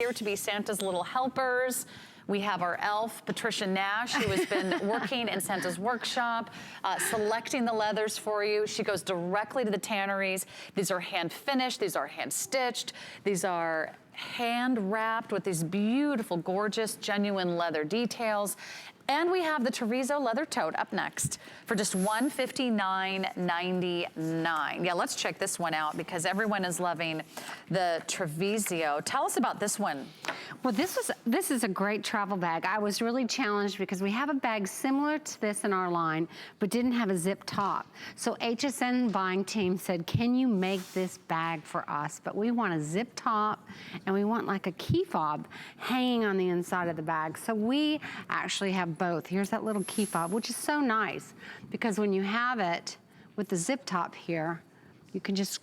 Here to be Santa's little helpers. We have our elf, Patricia Nash, who has been working in Santa's workshop, selecting the leathers for you. She goes directly to the tanneries. These are hand finished, these are hand stitched, these are hand wrapped with these beautiful, gorgeous, genuine leather details. And we have the Treviso leather tote up next for just $159.99. Yeah, let's check this one out because everyone is loving the Treviso. Tell us about this one. Well, this is a great travel bag. I was really challenged because we have a bag similar to this in our line, but didn't have a zip top. So HSN buying team said, can you make this bag for us? But we want a zip top and we want like a key fob hanging on the inside of the bag. So we actually have both. Here's that little key fob, which is so nice because when you have it with the zip top here, you can just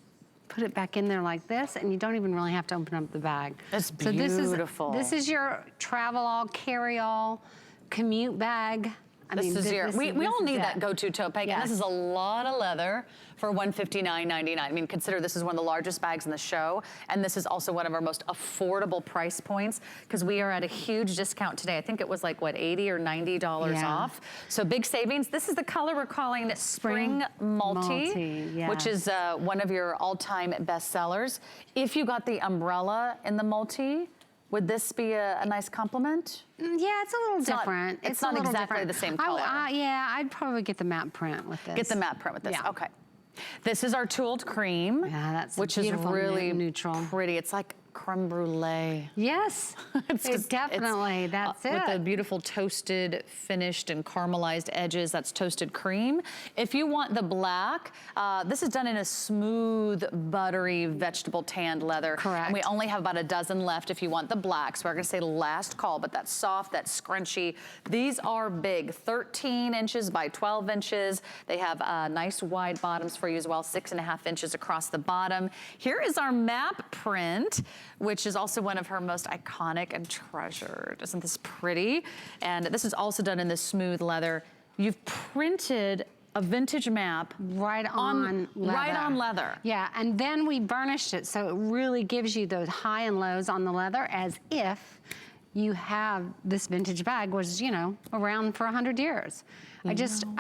put it back in there like this and you don't even really have to open up the bag. That's beautiful. So this is your travel-all, carry-all, commute bag. We all need that go-to tote bag. Yes. And this is a lot of leather for $159.99. I mean, consider this is one of the largest bags in the show, and this is also one of our most affordable price points because we are at a huge discount today. I think it was like, what, $80 or $90 off? So big savings. This is the color we're calling Spring Multi, yes, which is one of your all-time best sellers. If you got the umbrella in the multi, would this be a nice compliment? Yeah, it's a little different. It's not exactly the same color. Yeah, I'd probably get the matte print with this. Get the matte print with this, yeah. Okay. This is our tooled cream, which is really neutral, pretty. It's like creme brulee. Yes, definitely, that's it. With the beautiful toasted, finished, and caramelized edges, that's toasted cream. If you want the black, this is done in a smooth, buttery, vegetable tanned leather. Correct. And we only have about a dozen left if you want the black, so we're gonna say last call, but that's soft, that's scrunchy. These are big, 13 inches by 12 inches. They have nice wide bottoms for you as well, 6.5 inches across the bottom. Here is our map print, which is also one of her most iconic and treasured. Isn't this pretty? And this is also done in this smooth leather. You've printed a vintage map right on leather. Right on leather. Yeah, and then we burnished it so it really gives you those high and lows on the leather as if you have this vintage bag was, you know, around for 100 years. I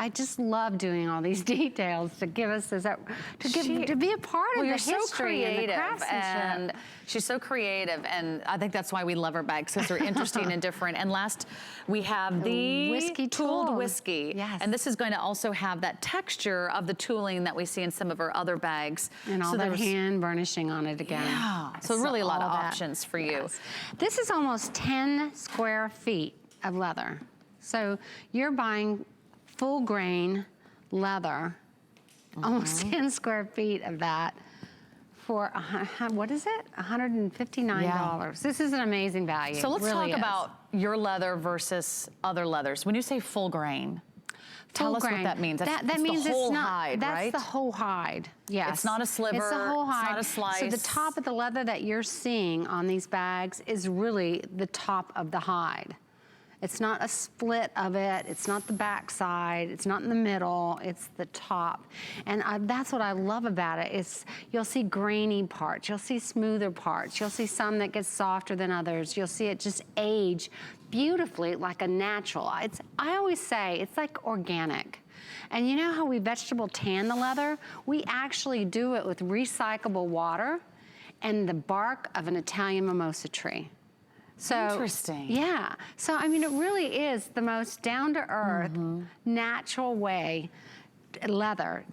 just love doing all these details to give us this, to be a part of the history and the craftsmanship. And she's so creative, and I think that's why we love her bags, because they're interesting and different. And last, we have the whiskey tooled whiskey. Yes. And this is going to also have that texture of the tooling that we see in some of our other bags. And all that hand burnishing on it again. Yeah, so really a lot of options for you. Yes. This is almost 10 square feet of leather. So you're buying full grain leather, almost 10 square feet of that for, what is it? $159. Yeah. This is an amazing value. So let's talk about your leather versus other leathers. When you say full grain, tell us what that means. That means the whole hide, right? That's the whole hide, yes. It's not a sliver, it's the whole hide. It's not a slice. So the top of the leather that you're seeing on these bags is really the top of the hide. It's not a split of it, it's not the back side, it's not in the middle, it's the top. And that's what I love about it, is you'll see grainy parts, you'll see smoother parts, you'll see some that get softer than others, you'll see it just age beautifully like a natural. I always say, it's like organic. And you know how we vegetable tan the leather? We actually do it with recyclable water and the bark of an Italian mimosa tree. So, interesting. Yeah. So, I mean, it really is the most down-to-earth, natural way leather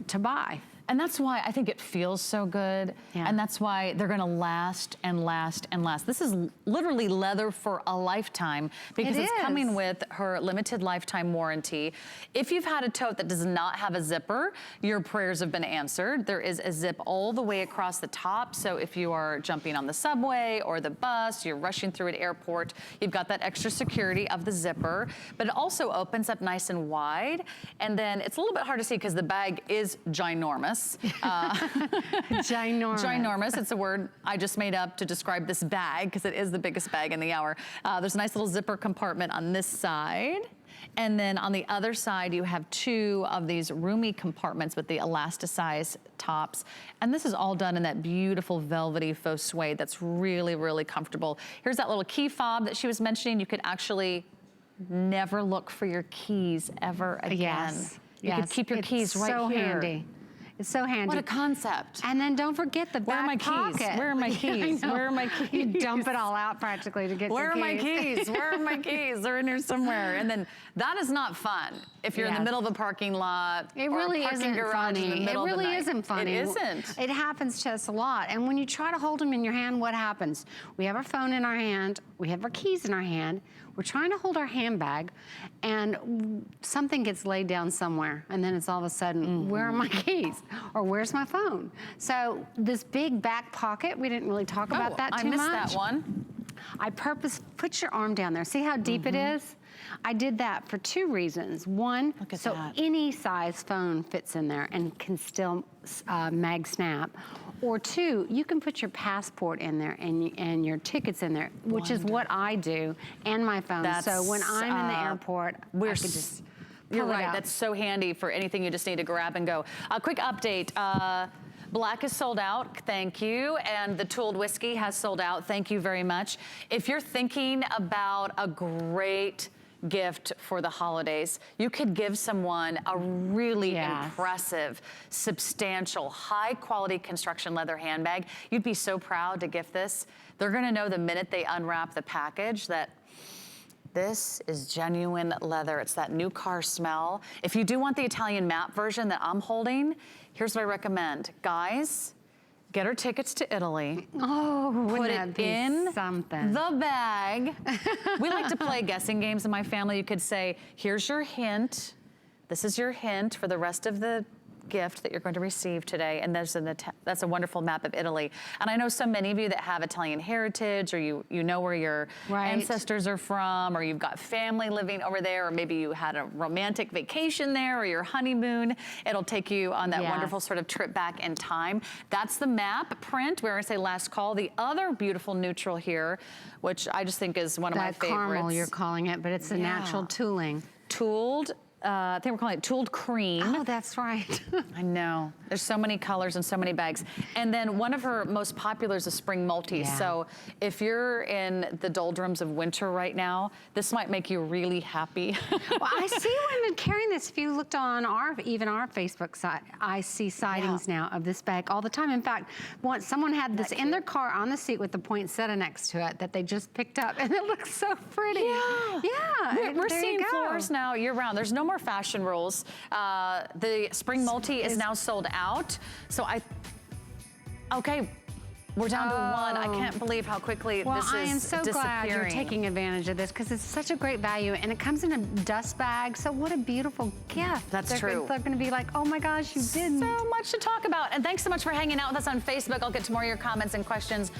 to buy. And that's why I think it feels so good. Yeah. And that's why they're gonna last and last and last. This is literally leather for a lifetime because it's coming with her limited lifetime warranty. If you've had a tote that does not have a zipper, your prayers have been answered. There is a zip all the way across the top. So if you are jumping on the subway or the bus, you're rushing through an airport, you've got that extra security of the zipper, but it also opens up nice and wide. And then it's a little bit hard to see because the bag is ginormous. ginormous. Ginormous. Ginormous. It's a word I just made up to describe this bag because it is the biggest bag in the hour. There's a nice little zipper compartment on this side. And then on the other side, you have two of these roomy compartments with the elasticized tops. And this is all done in that beautiful velvety faux suede that's really, really comfortable. Here's that little key fob that she was mentioning. You could actually never look for your keys ever again. Yes. You could keep your keys right so here. Handy. It's so handy. What a concept. And then don't forget the back pocket. Where are my keys? Where are my keys? You dump it all out practically to get your keys. Where are my keys? Where are my keys? They're in here somewhere. And then that is not fun if you're in the middle of a parking lot. It or really a parking isn't garage funny. in the middle It really of the night. isn't funny. It isn't. It happens to us a lot. And when you try to hold them in your hand, what happens? We have our phone in our hand. We have our keys in our hand. We're trying to hold our handbag, and something gets laid down somewhere, and then it's all of a sudden, where are my keys? Or where's my phone? So this big back pocket, we didn't really talk about that too much. I missed that one. I put your arm down there. See how deep it is? I did that for two reasons. One, so any size phone fits in there and can still mag snap. Or two, you can put your passport in there and your tickets in there, which is what I do, and my phone. So when I'm in the airport, I can just You're pull it right, out. that's so handy for anything you just need to grab and go. A quick update. Black is sold out, thank you. And the tooled whiskey has sold out, thank you very much. If you're thinking about a great gift for the holidays, you could give someone a really impressive, substantial, high quality construction leather handbag. You'd be so proud to gift this. They're gonna know the minute they unwrap the package that this is genuine leather. It's that new car smell. If you do want the Italian map version that I'm holding, here's what I recommend. Guys, get her tickets to Italy. Oh, put wouldn't it in something? the bag. We like to play guessing games in my family. You could say, here's your hint. This is your hint for the rest of the gift that you're going to receive today, and that's a wonderful map of Italy. And I know so many of you that have Italian heritage, or you know where your ancestors are from, or you've got family living over there, or maybe you had a romantic vacation there, or your honeymoon. It'll take you on that wonderful sort of trip back in time. That's the map print, where I say last call. The other beautiful neutral here, which I just think is one of my favorites. Caramel, you're calling it, but it's a natural tooling. Tooled. I think we're calling it tooled cream. Oh, that's right. I know. There's so many colors and so many bags. And then one of her most popular is a spring multi. So if you're in the doldrums of winter right now, this might make you really happy. Well, I see women carrying this. If you looked on even our Facebook site, I see sightings now of this bag all the time. In fact, once someone had this in their car on the seat with the poinsettia next to it that they just picked up, and it looks so pretty. We're seeing floors now year round. There's no more fashion rules. The spring multi is now sold out. So okay, we're down to one. I can't believe how quickly this is I am so glad you're disappearing. taking advantage of this, because it's such a great value, and it comes in a dust bag. So what a beautiful gift. That's true. They're going to be like, oh my gosh, you didn't. So much to talk about. And thanks so much for hanging out with us on Facebook. I'll get to more of your comments and questions